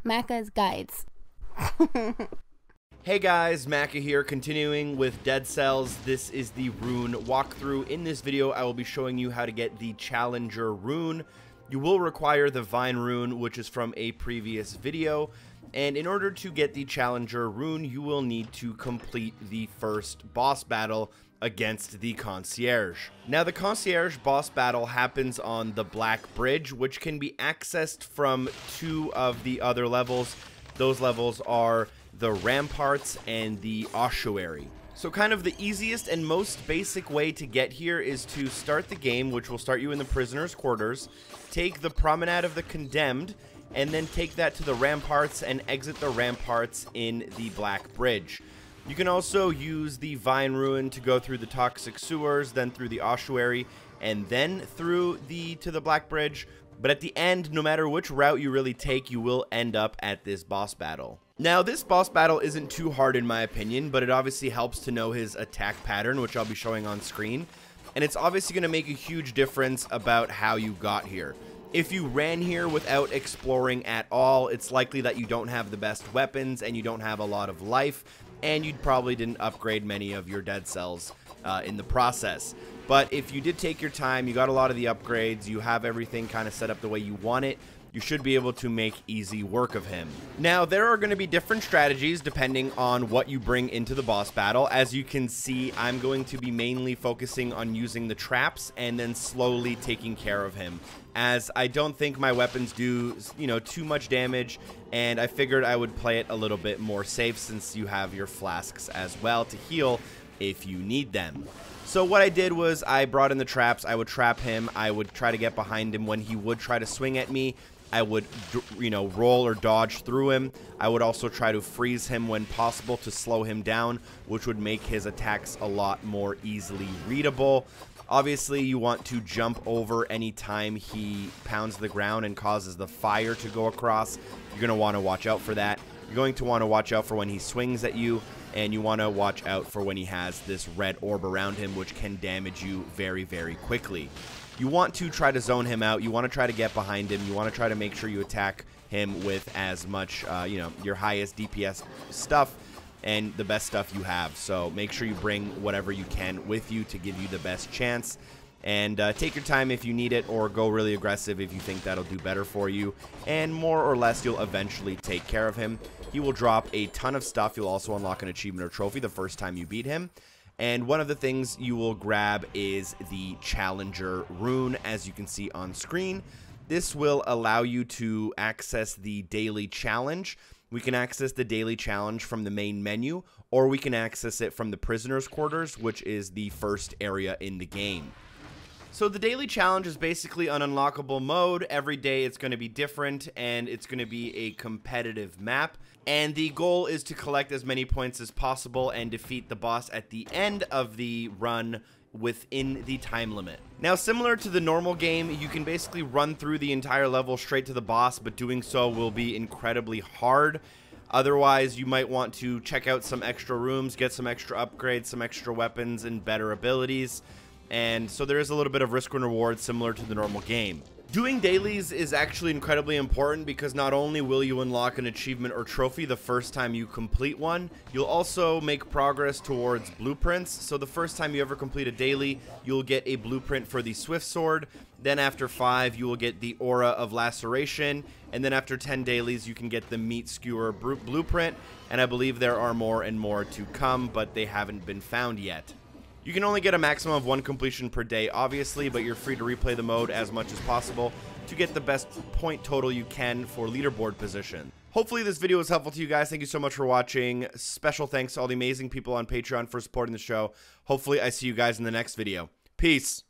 Macca's Guides. Hey guys, Macca here, continuing with Dead Cells. This is the Rune walkthrough. In this video, I will be showing you how to get the Challenger Rune. You will require the Vine Rune, which is from a previous video. And in order to get the Challenger Rune, you will need to complete the first boss battle against the Concierge. Now, the Concierge boss battle happens on the Black Bridge, which can be accessed from two of the other levels. Those levels are the Ramparts and the Ossuary. So kind of the easiest and most basic way to get here is to start the game, which will start you in the prisoner's quarters, take the Promenade of the Condemned, and then take that to the Ramparts and exit the Ramparts in the Black Bridge. You can also use the Vine Rune to go through the Toxic Sewers, then through the Ossuary, and then through to the Black Bridge. But at the end, no matter which route you really take, you will end up at this boss battle. Now, this boss battle isn't too hard in my opinion, but it obviously helps to know his attack pattern, which I'll be showing on screen. And it's obviously going to make a huge difference about how you got here. If you ran here without exploring at all, it's likely that you don't have the best weapons and you don't have a lot of life, and you probably didn't upgrade many of your Dead Cells in the process. But if you did take your time, you got a lot of the upgrades, you have everything kind of set up the way you want it, you should be able to make easy work of him. Now, there are going to be different strategies depending on what you bring into the boss battle. As you can see, I'm going to be mainly focusing on using the traps and then slowly taking care of him, as I don't think my weapons do, too much damage, and I figured I would play it a little bit more safe since you have your flasks as well to heal if you need them. So what I did was I brought in the traps. I would trap him. I would try to get behind him when he would try to swing at me. I would, roll or dodge through him. I would also try to freeze him when possible to slow him down, which would make his attacks a lot more easily readable. Obviously, you want to jump over any time he pounds the ground and causes the fire to go across. You're going to want to watch out for that. You're going to want to watch out for when he swings at you, and you want to watch out for when he has this red orb around him, which can damage you very, very quickly. You want to try to zone him out. You want to try to get behind him. You want to try to make sure you attack him with as much, your highest DPS stuff and the best stuff you have. So make sure you bring whatever you can with you to give you the best chance. And take your time if you need it, or go really aggressive if you think that'll do better for you. And more or less, you'll eventually take care of him. He will drop a ton of stuff. You'll also unlock an achievement or trophy the first time you beat him. And one of the things you will grab is the Challenger Rune, as you can see on screen. This will allow you to access the daily challenge. We can access the daily challenge from the main menu, or we can access it from the prisoner's quarters, which is the first area in the game. So the daily challenge is basically an unlockable mode. Every day it's going to be different, and it's going to be a competitive map. And the goal is to collect as many points as possible and defeat the boss at the end of the run within the time limit. Now, similar to the normal game, you can basically run through the entire level straight to the boss, but doing so will be incredibly hard. Otherwise, you might want to check out some extra rooms, get some extra upgrades, some extra weapons, and better abilities. And so there is a little bit of risk and reward similar to the normal game. Doing dailies is actually incredibly important because not only will you unlock an achievement or trophy the first time you complete one, you'll also make progress towards blueprints. So the first time you ever complete a daily, you'll get a blueprint for the Swift Sword. Then after 5, you will get the Aura of Laceration. And then after 10 dailies, you can get the Meat Skewer blueprint. And I believe there are more and more to come, but they haven't been found yet. You can only get a maximum of 1 completion per day, obviously, but you're free to replay the mode as much as possible to get the best point total you can for leaderboard position. Hopefully this video was helpful to you guys. Thank you so much for watching. Special thanks to all the amazing people on Patreon for supporting the show. Hopefully I see you guys in the next video. Peace.